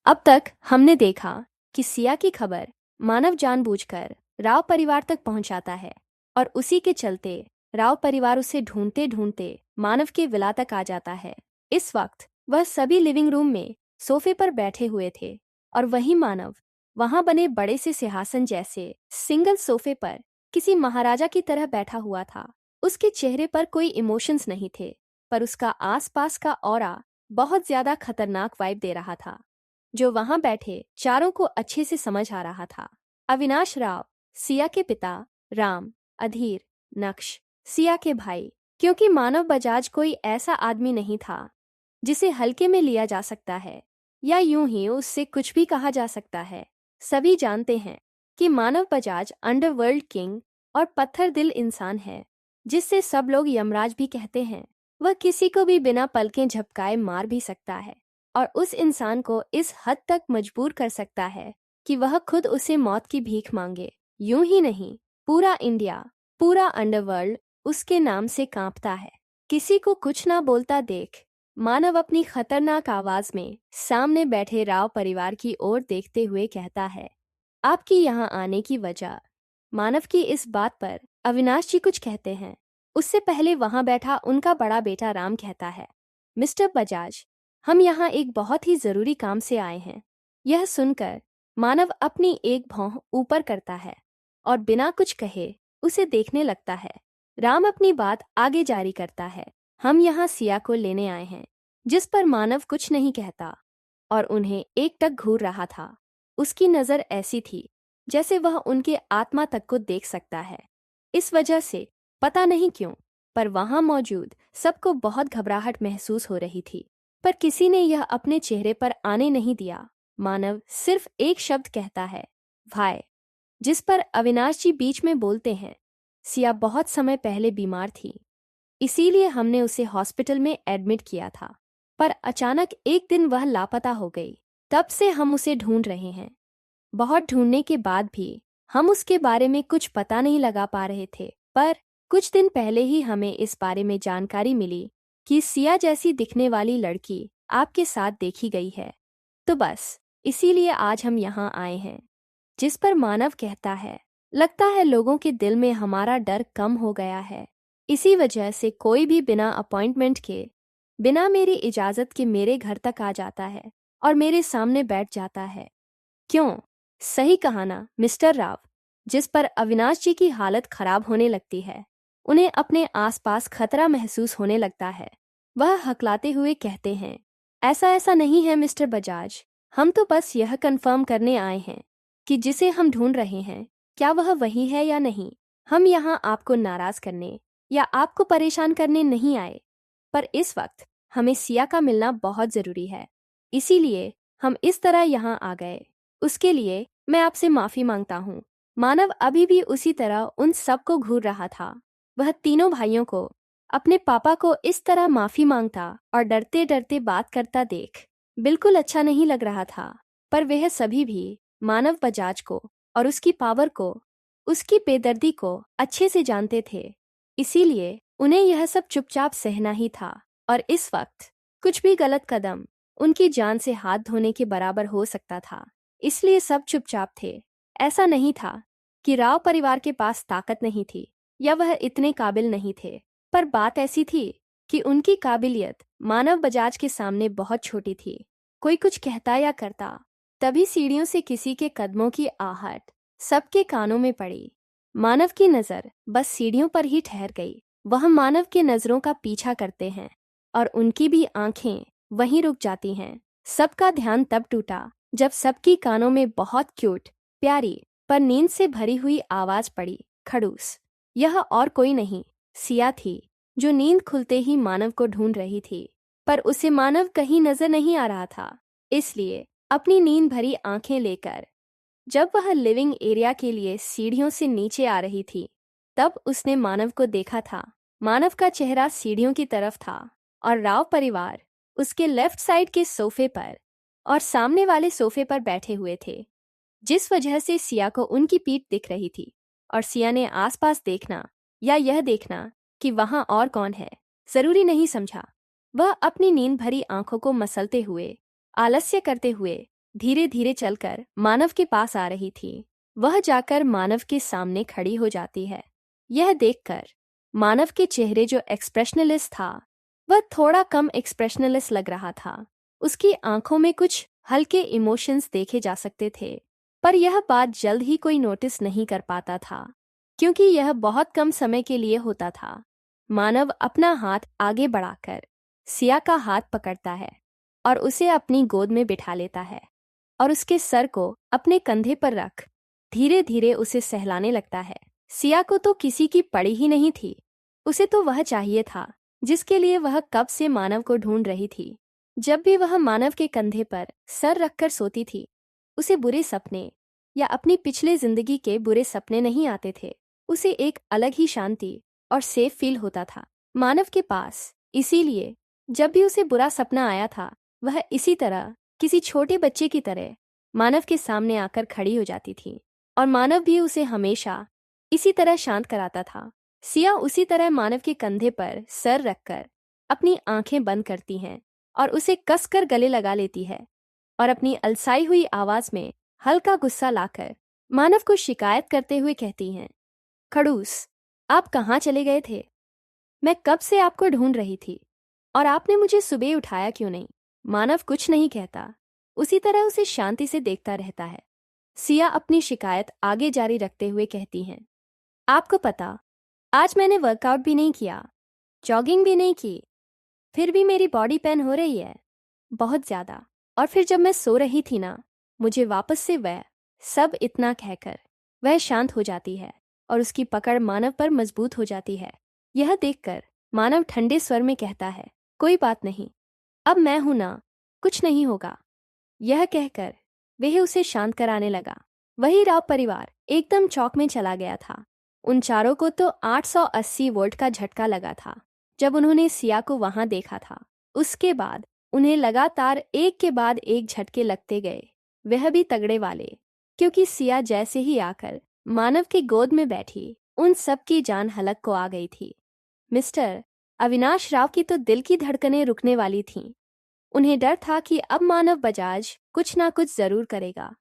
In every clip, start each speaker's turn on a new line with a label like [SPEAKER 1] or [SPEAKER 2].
[SPEAKER 1] अब तक हमने देखा कि सिया की खबर मानव जानबूझकर राव परिवार तक पहुंचाता है और उसी के चलते राव परिवार उसे ढूंढते ढूंढते मानव के विला तक आ जाता है। इस वक्त वह सभी लिविंग रूम में सोफे पर बैठे हुए थे और वही मानव वहां बने बड़े से सिंहासन जैसे सिंगल सोफे पर किसी महाराजा की तरह बैठा हुआ था। उसके चेहरे पर कोई इमोशंस नहीं थे, पर उसका आसपास का ऑरा बहुत ज्यादा खतरनाक वाइब दे रहा था, जो वहां बैठे चारों को अच्छे से समझ आ रहा था। अविनाश राव, सिया के पिता, राम, अधीर, नक्श, सिया के भाई। क्योंकि मानव बजाज कोई ऐसा आदमी नहीं था जिसे हल्के में लिया जा सकता है या यूं ही उससे कुछ भी कहा जा सकता है। सभी जानते हैं कि मानव बजाज अंडरवर्ल्ड किंग और पत्थर दिल इंसान है, जिससे सब लोग यमराज भी कहते हैं। वह किसी को भी बिना पलकें झपकाए मार भी सकता है और उस इंसान को इस हद तक मजबूर कर सकता है कि वह खुद उसे मौत की भीख मांगे। यूं ही नहीं, पूरा इंडिया, पूरा अंडरवर्ल्ड उसके नाम से कांपता है। किसी को कुछ ना बोलता देख मानव अपनी खतरनाक आवाज में सामने बैठे राव परिवार की ओर देखते हुए कहता है, आपकी यहाँ आने की वजह। मानव की इस बात पर अविनाश जी कुछ कहते हैं। उससे पहले वहां बैठा उनका बड़ा बेटा राम कहता है, मिस्टर बजाज, हम यहाँ एक बहुत ही जरूरी काम से आए हैं। यह सुनकर मानव अपनी एक भौं ऊपर करता है और बिना कुछ कहे उसे देखने लगता है। राम अपनी बात आगे जारी करता है, हम यहाँ सिया को लेने आए हैं। जिस पर मानव कुछ नहीं कहता और उन्हें एकटक घूर रहा था। उसकी नजर ऐसी थी जैसे वह उनके आत्मा तक को देख सकता है। इस वजह से पता नहीं क्यों, पर वहां मौजूद सबको बहुत घबराहट महसूस हो रही थी, पर किसी ने यह अपने चेहरे पर आने नहीं दिया। मानव सिर्फ एक शब्द कहता है, भाई। जिस पर अविनाश जी बीच में बोलते हैं, सिया बहुत समय पहले बीमार थी, इसीलिए हमने उसे हॉस्पिटल में एडमिट किया था, पर अचानक एक दिन वह लापता हो गई। तब से हम उसे ढूंढ रहे हैं। बहुत ढूंढने के बाद भी हम उसके बारे में कुछ पता नहीं लगा पा रहे थे, पर कुछ दिन पहले ही हमें इस बारे में जानकारी मिली कि सिया जैसी दिखने वाली लड़की आपके साथ देखी गई है। तो बस इसीलिए आज हम यहाँ आए हैं। जिस पर मानव कहता है, लगता है लोगों के दिल में हमारा डर कम हो गया है। इसी वजह से कोई भी बिना अपॉइंटमेंट के, बिना मेरी इजाजत के मेरे घर तक आ जाता है और मेरे सामने बैठ जाता है। क्यों? सही कहा ना मिस्टर राव। जिस पर अविनाश जी की हालत खराब होने लगती है। उन्हें अपने आसपास खतरा महसूस होने लगता है। वह हकलाते हुए कहते हैं, ऐसा ऐसा नहीं है मिस्टर बजाज, हम तो बस यह कंफर्म करने आए हैं कि जिसे हम ढूंढ रहे हैं क्या वह वही है या नहीं। हम यहाँ आपको नाराज करने या आपको परेशान करने नहीं आए, पर इस वक्त हमें सिया का मिलना बहुत जरूरी है, इसीलिए हम इस तरह यहाँ आ गए। उसके लिए मैं आपसे माफी मांगता हूँ। मानव अभी भी उसी तरह उन सबको घूर रहा था। वह तीनों भाइयों को, अपने पापा को इस तरह माफी मांगता और डरते डरते बात करता देख बिल्कुल अच्छा नहीं लग रहा था, पर वह सभी भी मानव बजाज को और उसकी पावर को, उसकी बेदर्दी को अच्छे से जानते थे, इसीलिए उन्हें यह सब चुपचाप सहना ही था। और इस वक्त कुछ भी गलत कदम उनकी जान से हाथ धोने के बराबर हो सकता था, इसलिए सब चुपचाप थे। ऐसा नहीं था कि राव परिवार के पास ताकत नहीं थी या वह इतने काबिल नहीं थे, पर बात ऐसी थी कि उनकी काबिलियत मानव बजाज के सामने बहुत छोटी थी। कोई कुछ कहता या करता, तभी सीढ़ियों से किसी के कदमों की आहट सबके कानों में पड़ी। मानव की नजर बस सीढ़ियों पर ही ठहर गई। वह मानव के नजरों का पीछा करते हैं और उनकी भी आंखें वहीं रुक जाती हैं। सबका ध्यान तब टूटा जब सबकी कानों में बहुत क्यूट, प्यारी पर नींद से भरी हुई आवाज पड़ी, खड़ूस। यह और कोई नहीं, सिया थी, जो नींद खुलते ही मानव को ढूंढ रही थी, पर उसे मानव कहीं नजर नहीं आ रहा था। इसलिए अपनी नींद भरी आंखें लेकर जब वह लिविंग एरिया के लिए सीढ़ियों से नीचे आ रही थी, तब उसने मानव को देखा था। मानव का चेहरा सीढ़ियों की तरफ था और राव परिवार उसके लेफ्ट साइड के सोफे पर और सामने वाले सोफे पर बैठे हुए थे, जिस वजह से सिया को उनकी पीठ दिख रही थी। और सिया ने आसपास देखना या यह देखना कि वहां और कौन है जरूरी नहीं समझा। वह अपनी नींद भरी आंखों को मसलते हुए, आलस्य करते हुए धीरे धीरे चलकर मानव के पास आ रही थी। वह जाकर मानव के सामने खड़ी हो जाती है। यह देखकर मानव के चेहरे जो एक्सप्रेशनलेस था वह थोड़ा कम एक्सप्रेशनलेस लग रहा था। उसकी आंखों में कुछ हल्के इमोशंस देखे जा सकते थे, पर यह बात जल्द ही कोई नोटिस नहीं कर पाता था क्योंकि यह बहुत कम समय के लिए होता था। मानव अपना हाथ आगे बढ़ाकर सिया का हाथ पकड़ता है और उसे अपनी गोद में बिठा लेता है और उसके सर को अपने कंधे पर रख धीरे धीरे उसे सहलाने लगता है। सिया को तो किसी की पड़ी ही नहीं थी। उसे तो वह चाहिए था जिसके लिए वह कब से मानव को ढूंढ रही थी। जब भी वह मानव के कंधे पर सर रखकर सोती थी, उसे बुरे सपने या अपनी पिछले जिंदगी के बुरे सपने नहीं आते थे। उसे एक अलग ही शांति और सेफ फील होता था मानव के पास। इसीलिए जब भी उसे बुरा सपना आया था, वह इसी तरह किसी छोटे बच्चे की तरह मानव के सामने आकर खड़ी हो जाती थी और मानव भी उसे हमेशा इसी तरह शांत कराता था। सिया उसी तरह मानव के कंधे पर सर रखकर अपनी आंखें बंद करती हैं और उसे कसकर गले लगा लेती है और अपनी अलसाई हुई आवाज में हल्का गुस्सा लाकर मानव को शिकायत करते हुए कहती हैं, खड़ूस, आप कहाँ चले गए थे? मैं कब से आपको ढूंढ रही थी और आपने मुझे सुबह उठाया क्यों नहीं? मानव कुछ नहीं कहता, उसी तरह उसे शांति से देखता रहता है। सिया अपनी शिकायत आगे जारी रखते हुए कहती हैं, आपको पता, आज मैंने वर्कआउट भी नहीं किया, जॉगिंग भी नहीं की, फिर भी मेरी बॉडी पेन हो रही है बहुत ज़्यादा। और फिर जब मैं सो रही थी ना, मुझे वापस से वह सब इतना कहकर वह शांत हो जाती है और उसकी पकड़ मानव पर मजबूत हो जाती है। यह देखकर मानव ठंडे स्वर में कहता है, कोई बात नहीं, अब मैं हूं ना, कुछ नहीं होगा। यह कहकर वह उसे शांत कराने लगा। वही राव परिवार एकदम चौक में चला गया था। उन चारों को तो 880 वोल्ट का झटका लगा था जब उन्होंने सिया को वहां देखा था। उसके बाद उन्हें लगातार एक के बाद एक झटके लगते गए, वह भी तगड़े वाले, क्योंकि सिया जैसे ही आकर मानव की गोद में बैठी, उन सब की जान हलक को आ गई थी। मिस्टर अविनाश राव की तो दिल की धड़कनें रुकने वाली थीं। उन्हें डर था कि अब मानव बजाज कुछ ना कुछ जरूर करेगा,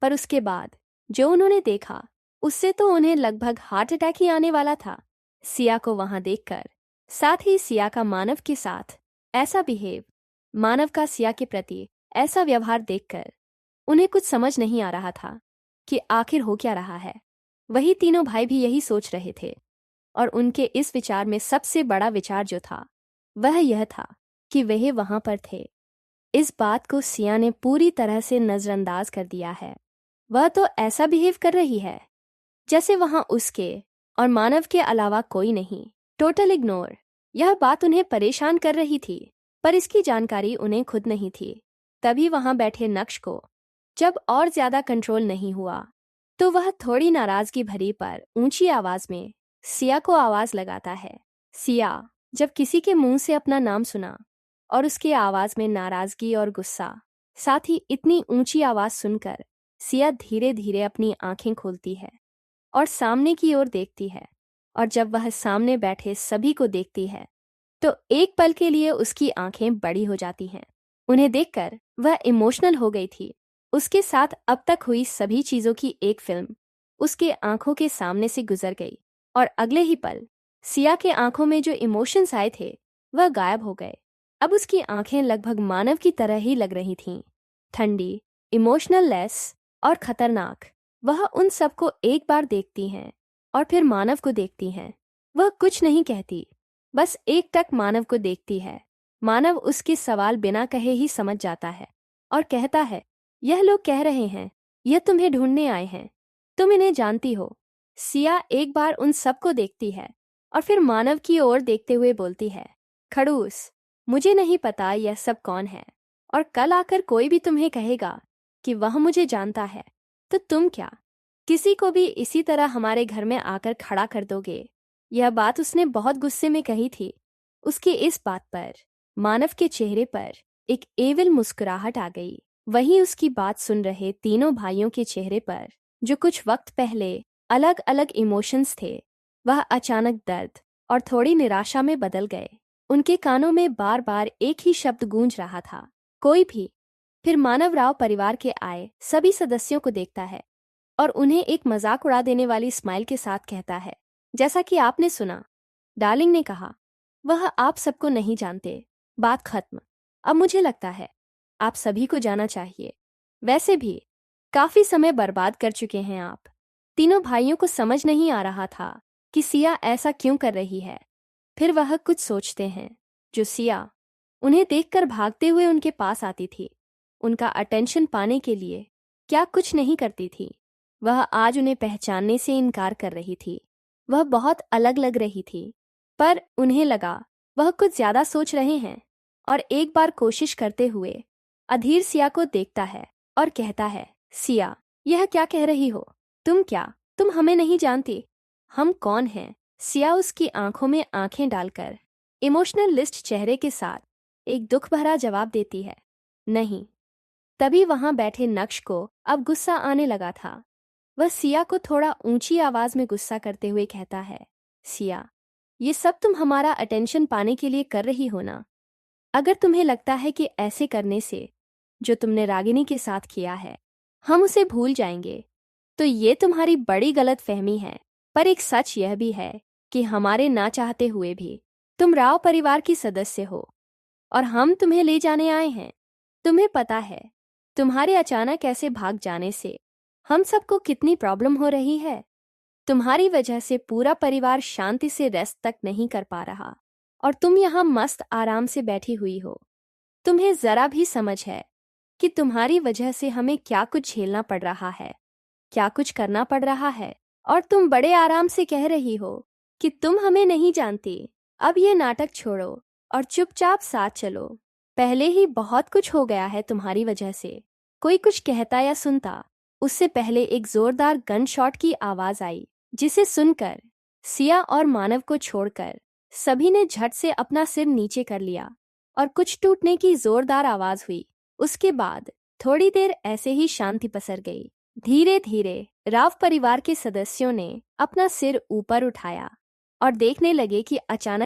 [SPEAKER 1] पर उसके बाद जो उन्होंने देखा उससे तो उन्हें लगभग हार्ट अटैक ही आने वाला था। सिया को वहां देखकर, साथ ही सिया का मानव के साथ ऐसा बिहेव, मानव का सिया के प्रति ऐसा व्यवहार देखकर उन्हें कुछ समझ नहीं आ रहा था कि आखिर हो क्या रहा है। वही तीनों भाई भी यही सोच रहे थे और उनके इस विचार में सबसे बड़ा विचार जो था वह यह था कि वह वहां पर थे। इस बात को सिया ने पूरी तरह से नजरअंदाज कर दिया है। वह तो ऐसा बिहेव कर रही है जैसे वहां उसके और मानव के अलावा कोई नहीं। Total ignore. यह बात उन्हें परेशान कर रही थी, पर इसकी जानकारी उन्हें खुद नहीं थी। तभी वहां बैठे नक्श को जब और ज्यादा कंट्रोल नहीं हुआ तो वह थोड़ी नाराजगी भरी पर ऊंची आवाज में सिया को आवाज लगाता है। सिया जब किसी के मुंह से अपना नाम सुना और उसकी आवाज में नाराजगी और गुस्सा, साथ ही इतनी ऊंची आवाज सुनकर सिया धीरे धीरे अपनी आंखें खोलती है और सामने की ओर देखती है। और जब वह सामने बैठे सभी को देखती है तो एक पल के लिए उसकी आंखें बड़ी हो जाती हैं। उन्हें देखकर वह इमोशनल हो गई थी। उसके साथ अब तक हुई सभी चीजों की एक फिल्म उसके आंखों के सामने से गुजर गई और अगले ही पल सिया के आंखों में जो इमोशंस आए थे वह गायब हो गए। अब उसकी आंखें लगभग मानव की तरह ही लग रही थीं, ठंडी, इमोशनल लेस और खतरनाक। वह उन सबको एक बार देखती हैं और फिर मानव को देखती हैं। वह कुछ नहीं कहती, बस एकटक मानव को देखती है। मानव उसके सवाल बिना कहे ही समझ जाता है और कहता है, यह लोग कह रहे हैं यह तुम्हें ढूंढने आए हैं, तुम इन्हें जानती हो। सिया एक बार उन सबको देखती है और फिर मानव की ओर देखते हुए बोलती है, खड़ूस, मुझे नहीं पता यह सब कौन है, और कल आकर कोई भी तुम्हें कहेगा कि वह मुझे जानता है तो तुम क्या किसी को भी इसी तरह हमारे घर में आकर खड़ा कर दोगे? यह बात उसने बहुत गुस्से में कही थी। उसकी इस बात पर मानव के चेहरे पर एक एविल मुस्कुराहट आ गई। वहीं उसकी बात सुन रहे तीनों भाइयों के चेहरे पर जो कुछ वक्त पहले अलग अलग इमोशंस थे, वह अचानक दर्द और थोड़ी निराशा में बदल गए। उनके कानों में बार बार एक ही शब्द गूंज रहा था, कोई भी फिर मानव राव परिवार के आए सभी सदस्यों को देखता है और उन्हें एक मजाक उड़ा देने वाली स्माइल के साथ कहता है, जैसा कि आपने सुना, डार्लिंग ने कहा, वह आप सबको नहीं जानते। बात खत्म। अब मुझे लगता है आप सभी को जाना चाहिए। वैसे भी काफी समय बर्बाद कर चुके हैं आप। तीनों भाइयों को समझ नहीं आ रहा था कि सिया ऐसा क्यों कर रही है। फिर वह कुछ सोचते हैं। जो सिया उन्हें देखकर भागते हुए उनके पास आती थी, उनका अटेंशन पाने के लिए क्या कुछ नहीं करती थी। वह आज उन्हें पहचानने से इनकार कर रही थी। वह बहुत अलग लग रही थी, पर उन्हें लगा वह कुछ ज्यादा सोच रहे हैं। और एक बार कोशिश करते हुए अधीर सिया को देखता है और कहता है, सिया, यह क्या कह रही हो? तुम हमें नहीं जानती? हम कौन हैं? सिया उसकी आंखों में आंखें डालकर इमोशनल लिस्ट चेहरे के साथ एक दुख भरा जवाब देती है, नहीं। तभी वहां बैठे नक्श को अब गुस्सा आने लगा था। वह सिया को थोड़ा ऊंची आवाज में गुस्सा करते हुए कहता है, सिया, ये सब तुम हमारा अटेंशन पाने के लिए कर रही हो ना? अगर तुम्हें लगता है कि ऐसे करने से जो तुमने रागिनी के साथ किया है हम उसे भूल जाएंगे, तो ये तुम्हारी बड़ी गलत फहमी है। पर एक सच यह भी है कि हमारे ना चाहते हुए भी तुम राव परिवार की सदस्य हो और हम तुम्हें ले जाने आए हैं। तुम्हें पता है तुम्हारे अचानक ऐसे भाग जाने से हम सबको कितनी प्रॉब्लम हो रही है। तुम्हारी वजह से पूरा परिवार शांति से रेस्ट तक नहीं कर पा रहा और तुम यहाँ मस्त आराम से बैठी हुई हो। तुम्हें जरा भी समझ है कि तुम्हारी वजह से हमें क्या कुछ झेलना पड़ रहा है, क्या कुछ करना पड़ रहा है, और तुम बड़े आराम से कह रही हो कि तुम हमें नहीं जानती। अब ये नाटक छोड़ो और चुपचाप साथ चलो। पहले ही बहुत कुछ हो गया है तुम्हारी वजह से। कोई कुछ कहता या सुनता उससे पहले एक जोरदार गन शॉट की आवाज आई, जिसे सुनकर सिया और मानव को छोड़कर सभी ने झट से अपना सिर नीचे कर लिया और कुछ टूटने की जोरदार आवाज हुई। उसके बाद थोड़ी देर ऐसे ही शांति पसर गई। धीरे धीरे राव परिवार के सदस्यों ने अपना सिर ऊपर उठाया और देखने लगे कि अचानक